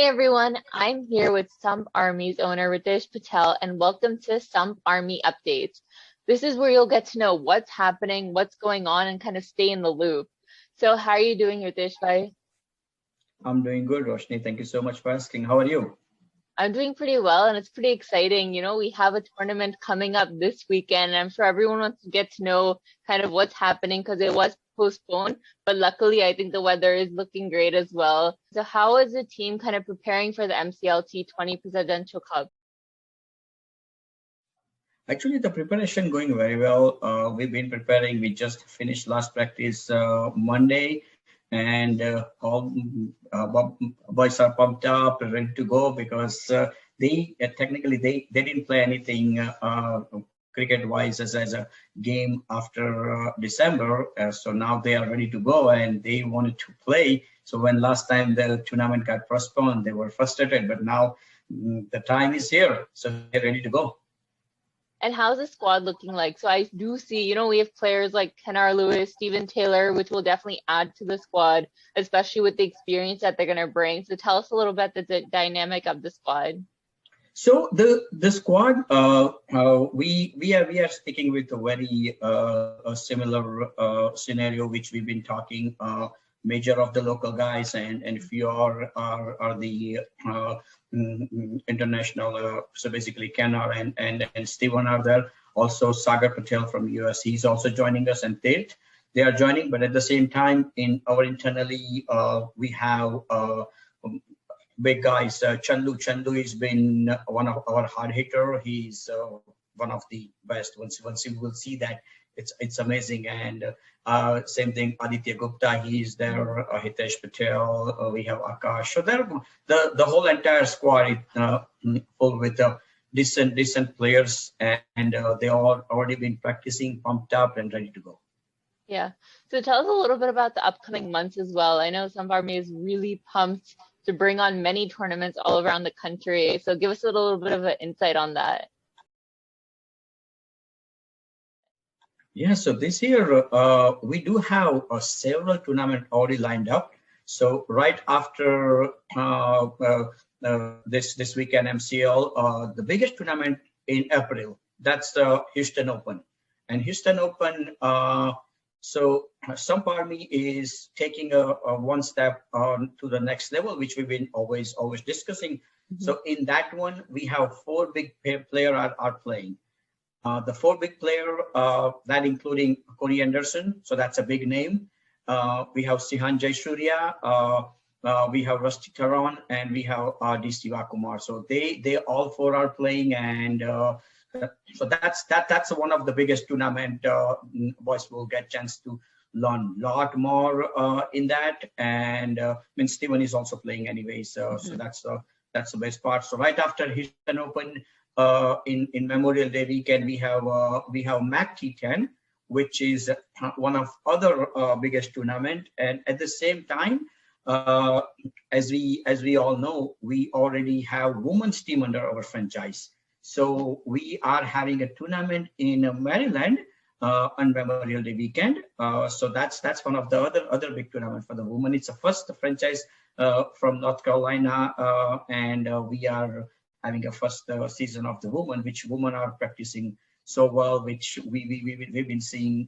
Hey everyone, I'm here with Samp Army's owner Ritesh Patel, and welcome to Samp Army Updates. This is where you'll get to know what's happening, what's going on, and kind of stay in the loop. So, how are you doing, Ritesh bhai? I'm doing good, Roshni. Thank you so much for asking. How are you? I'm doing pretty well, and it's pretty exciting. We have a tournament coming up this weekend, and I'm sure everyone wants to get to know kind of what's happening because it was postponed. But luckily, I think the weather is looking great as well. So, how is the team kind of preparing for the MCLT 20 Presidential Cup? Actually, the preparation going very well. We've been preparing. We just finished last practice Monday, and all boys are pumped up, ready to go because they technically they didn't play anything cricket-wise as a game after December. So now they are ready to go, and they wanted to play. So when last time the tournament got postponed, they were frustrated. But now the time is here, so they're ready to go. And how's the squad looking like? So I do see, we have players like Kenar Lewis, Stephen Taylor, which will definitely add to the squad, especially with the experience that they're going to bring. So tell us a little bit the dynamic of the squad. So the squad, we are sticking with a very a similar scenario which we've been talking. Major of the local guys and few are the international. So basically, Kenar and Steven are there. Also, Sagar Patel from US, he's also joining us, and they are joining. But at the same time, in our internally, we have big guys. Chandu has been one of our hard hitter. He's one of the best. Once you will see that, it's amazing. And same thing, Aditya Gupta, he's there. Ritesh Patel, we have Akash. So there, the whole entire squad is full with decent players, and they all already been practicing, pumped up, and ready to go. Yeah. So tell us a little bit about the upcoming months as well. I know Samp Army is really pumped to bring on many tournaments all around the country. So give us a little bit of an insight on that. Yeah, so this year we do have several tournaments already lined up. So right after this weekend MCL, the biggest tournament in April, that's the Houston Open. And Houston Open, so Samp Army is taking a one step to the next level, which we've been always discussing. Mm-hmm. So in that one, we have four big players are playing. The four big players, that including Corey Anderson, so that's a big name. We have Sihan Jayasuriya, we have Rusty Taran, and we have D. Sivakumar. So they all four are playing, and so that's one of the biggest tournament. Boys will get chance to learn a lot more in that, and Stephen is also playing anyway. So that's the best part. So right after Houston Open. In Memorial Day weekend, we have MAC T10, which is one of other biggest tournament. And at the same time, as we all know, we already have women's team under our franchise. So we are having a tournament in Maryland on Memorial Day weekend. So that's one of the other big tournament for the women. It's the first franchise from North Carolina, and we are having a first season of the women, which women are practicing so well, which we've been seeing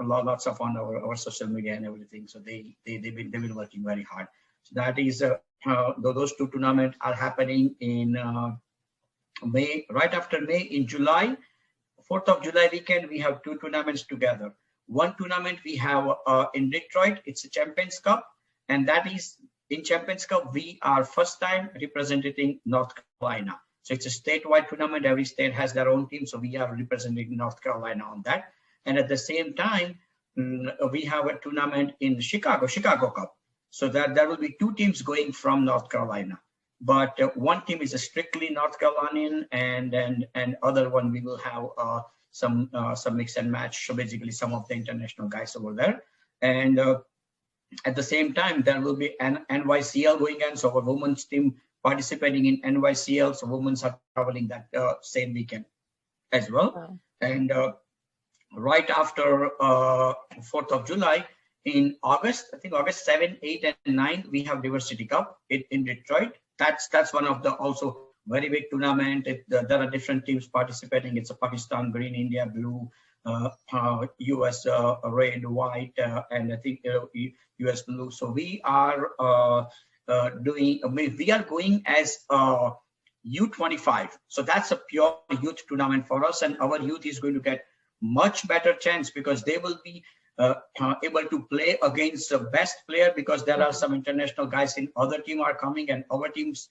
lots of on our social media and everything. So they've been working very hard. So that is those two tournaments are happening in May. Right after May, in July, 4th of July weekend, we have two tournaments together. One tournament we have in Detroit. It's a Champions Cup, and that is. In Champions Cup, we are first time representing North Carolina. So it's a statewide tournament. Every state has their own team. So we are representing North Carolina on that. And at the same time, we have a tournament in Chicago Cup. So that there will be two teams going from North Carolina. But one team is a strictly North Carolinian, and other one we will have some mix and match. So basically some of the international guys over there. And at the same time, there will be an NYCL going on. So our women's team participating in NYCL. So women are traveling that same weekend as well. Wow. And right after 4th of July, in August, I think August 7, 8, and 9, we have Diversity Cup in Detroit. that's one of the also very big tournament. There are different teams participating. It's a Pakistan green, India blue, US red, white, and I think US blue. So we are we are going as U25. So that's a pure youth tournament for us, and our youth is going to get much better chance because they will be able to play against the best player, because there are some international guys in other team are coming, and our teams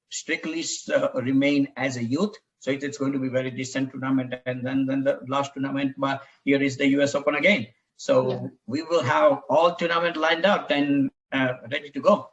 strictly remain as a youth. So it's going to be very decent tournament. And then the last tournament here is the US Open again. So we will have all tournament lined up and ready to go.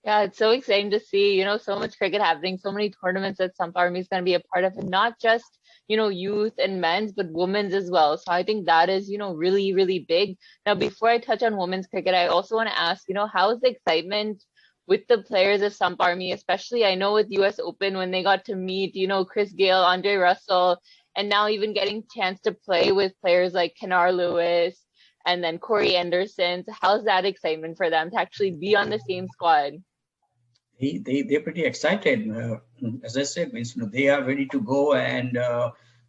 Yeah, it's so exciting to see, so much cricket happening, so many tournaments that Samp Army is going to be a part of, and not just, youth and men's, but women's as well. So I think that is, really, really big. Now, before I touch on women's cricket, I also want to ask, how is the excitement with the players of Samp Army, especially I know with US Open when they got to meet, Chris Gayle, Andre Russell, and now even getting a chance to play with players like Kenar Lewis and then Corey Anderson. So how's that excitement for them to actually be on the same squad? They're pretty excited. As I said, they are ready to go, and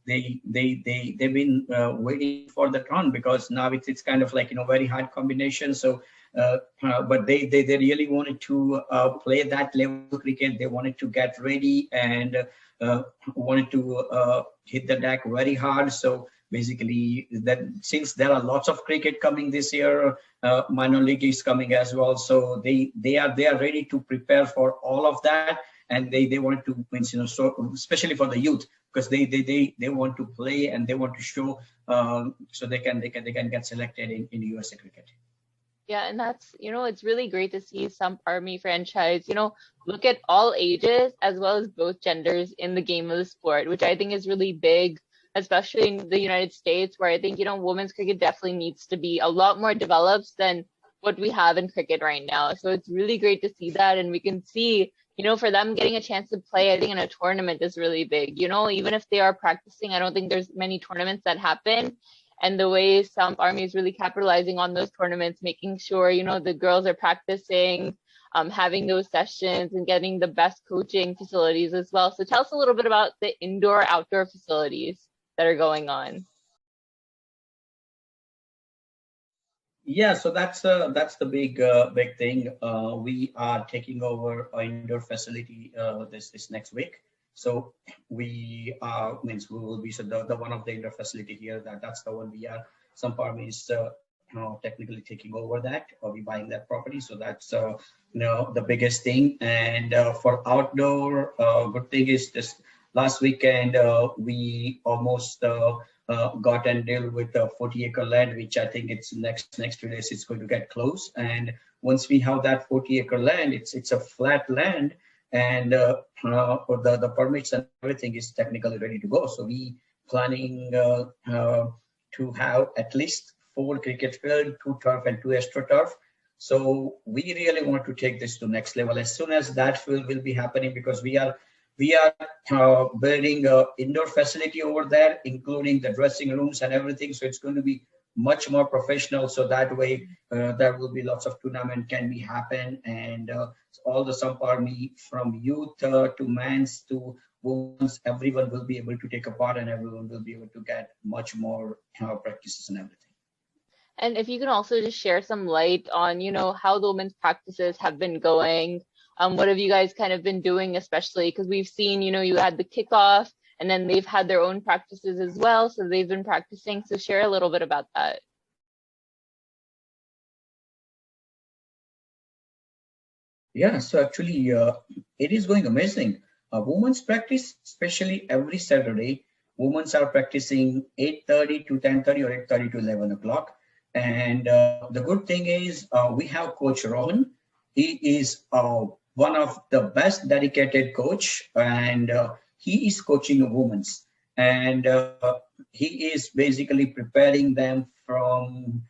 they've been waiting for the run, because now it's kind of like very hard combination. So but they really wanted to play that level of cricket. They wanted to get ready and wanted to hit the deck very hard. So basically, that since there are lots of cricket coming this year, minor league is coming as well. So they are ready to prepare for all of that, and they wanted to, so especially for the youth, because they want to play and they want to show, so they can get selected in USA cricket. Yeah, and that's, it's really great to see Samp Army franchise, look at all ages as well as both genders in the game of the sport, which I think is really big, especially in the United States, where I think, women's cricket definitely needs to be a lot more developed than what we have in cricket right now. So it's really great to see that. And we can see, for them getting a chance to play, I think in a tournament is really big. Even if they are practicing, I don't think there's many tournaments that happen. And the way Samp Army is really capitalizing on those tournaments, making sure, the girls are practicing, having those sessions and getting the best coaching facilities as well. So tell us a little bit about the indoor-outdoor facilities that are going on. Yeah, so that's the big thing. We are taking over our indoor facility this next week. So we will be the one of the indoor facility here. That's the one we are. Samp Army is technically taking over that, or we buying that property. So that's the biggest thing. And for outdoor, good thing is this last weekend we almost got and deal with a 40-acre land, which I think it's next 2 days it's going to get close. And once we have that 40-acre land, it's a flat land. And the permits and everything is technically ready to go. So we planning to have at least 4 cricket field, 2 turf and 2 astroturf. So we really want to take this to next level as soon as that will be happening, because we are building a indoor facility over there, including the dressing rooms and everything. So it's going to be much more professional. So that way there will be lots of tournament can be happen, and all the Samp Army from youth to men's to women's, everyone will be able to take a part, and everyone will be able to get much more practices and everything. And if you can also just share some light on, how the women's practices have been going. What have you guys kind of been doing, especially because we've seen, you had the kickoff, and then they've had their own practices as well. So they've been practicing. So share a little bit about that. Yeah, so actually it is going amazing. Women's practice, especially every Saturday, women's are practicing 8:30 to 10:30 or 8:30 to 11 o'clock. And the good thing is we have Coach Rohan. He is one of the best dedicated coach, and he is coaching a women's, and he is basically preparing them from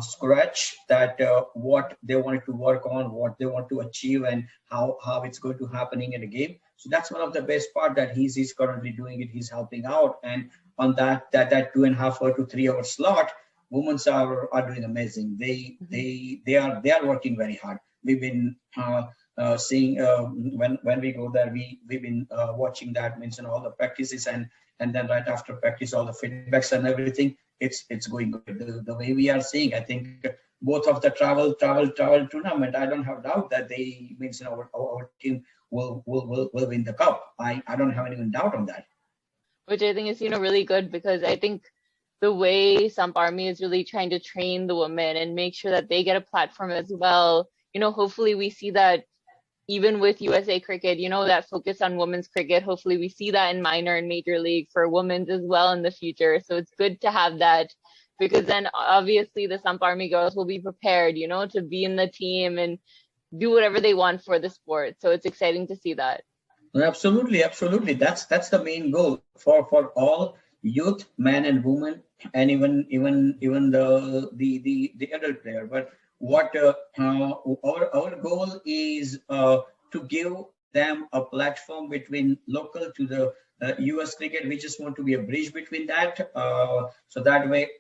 scratch, that what they wanted to work on, what they want to achieve, and how it's going to happening in a game. So that's one of the best part that he's currently doing it. He's helping out, and on that 2.5 hour to 3 hour slot, women are doing amazing. They are working very hard. We've been seeing when we go there, we've been watching that, means all the practices, and then right after practice, all the feedbacks and everything. It's going good. The way we are seeing, I think both of the travel tournament, I don't have doubt that they, means our team will win the cup. I don't have any doubt on that. Which I think is, really good, because I think the way Samp Army is really trying to train the women and make sure that they get a platform as well. Hopefully we see that even with USA Cricket, that focus on women's cricket. Hopefully we see that in minor and major league for women's as well in the future. So it's good to have that, because then obviously the Samp Army girls will be prepared, to be in the team and do whatever they want for the sport. So it's exciting to see that. Absolutely, absolutely. That's the main goal for all youth, men and women, and even the adult player. But what our goal is to give them a platform between local to the US cricket. We just want to be a bridge between that, so that way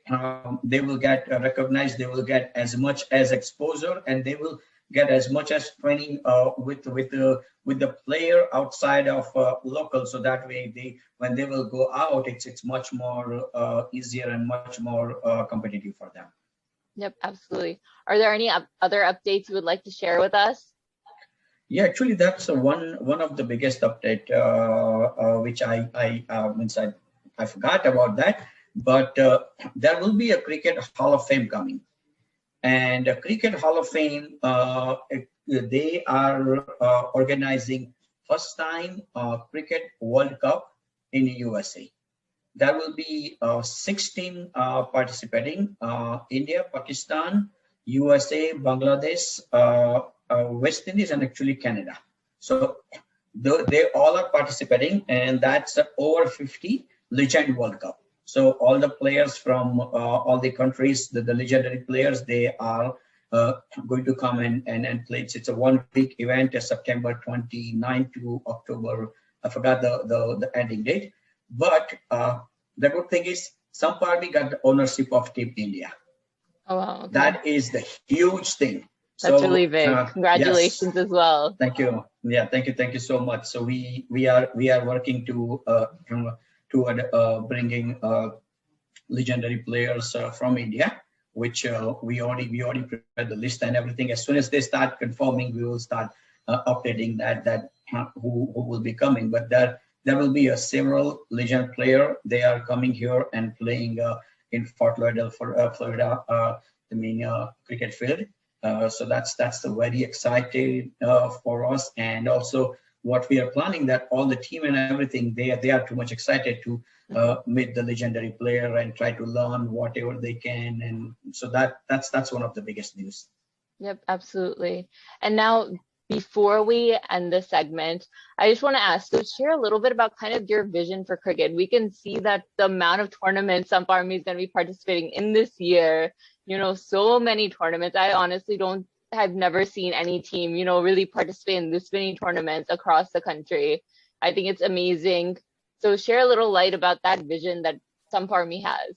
they will get recognized, they will get as much as exposure, and they will get as much as training with the player outside of local. So that way when they will go out, it's much more easier and much more competitive for them. Yep, absolutely. Are there any other updates you would like to share with us? Yeah, actually, that's one of the biggest update, which I forgot about that. But there will be a Cricket Hall of Fame coming, and a Cricket Hall of Fame, they are organizing first time Cricket World Cup in the USA. There will be 16 participating: India, Pakistan, USA, Bangladesh, West Indies, and actually Canada. So they all are participating, and that's over 50 Legend World Cup. So all the players from all the countries, the legendary players, they are going to come and play. It's a 1 week event, September 29 to October. I forgot the ending date. But the good thing is, Samp Army got the ownership of Team India. Oh, wow. Okay. That is the huge thing. That's really big. Congratulations, yes, as well. Thank you. Yeah, thank you so much. So we are working to bringing legendary players from India, which we already prepared the list and everything. As soon as they start confirming, we will start updating that who will be coming. But there will be several legend player. They are coming here and playing in Fort Lauderdale, Florida, cricket field. So that's the very exciting for us. And also what we are planning, that all the team and everything, they are too much excited to meet the legendary player and try to learn whatever they can. And so that's one of the biggest news. Yep, absolutely. And now, before we end this segment, I just want to ask, so share a little bit about kind of your vision for cricket. We can see that the amount of tournaments Samp Army is going to be participating in this year, so many tournaments. I honestly have never seen any team, really participate in this many tournaments across the country. I think it's amazing. So share a little light about that vision that Samp Army has.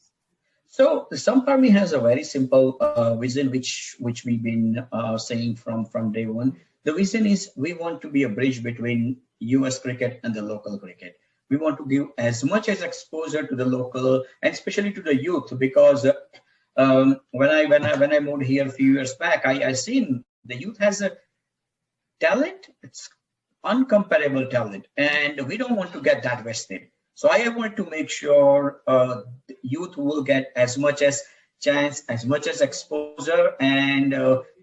So the Samp Army has a very simple vision, which we've been saying from day one. The vision is we want to be a bridge between US cricket and the local cricket. We want to give as much as exposure to the local, and especially to the youth, because when I moved here a few years back, I seen the youth has a talent. It's uncomparable talent, and we don't want to get that wasted. So I want to make sure youth will get as much as chance, as much as exposure, and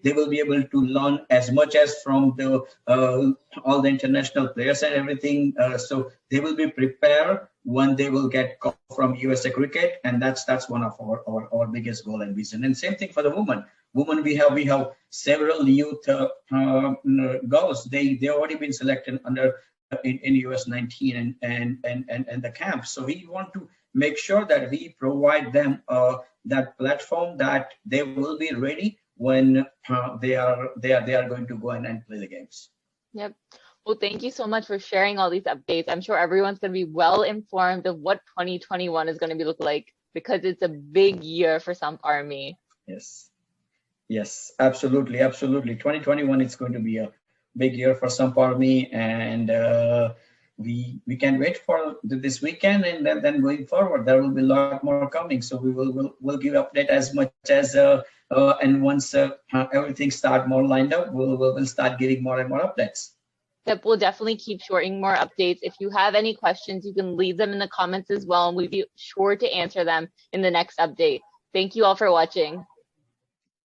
they will be able to learn as much as from the all the international players and everything. So they will be prepared when they will get call from USA Cricket, and that's one of our biggest goal and vision. And same thing for the women. Women, we have several youth girls. They already been selected under in US 19 and the camp. So we want to make sure that we provide them that platform, that they will be ready when they are going to go and play the games. Yep. Well, thank you so much for sharing all these updates. I'm sure everyone's going to be well informed of what 2021 is going to be look like, because it's a big year for Samp Army. Yes, absolutely. 2021 is going to be a big year for Samp Army, and we can wait for this weekend, and then going forward there will be a lot more coming. So we'll give update as much as and once everything start more lined up, we'll start giving more and more updates. Yep, we'll definitely keep sharing more updates. If you have any questions, you can leave them in the comments as well, and we'll be sure to answer them in the next update. Thank you all for watching.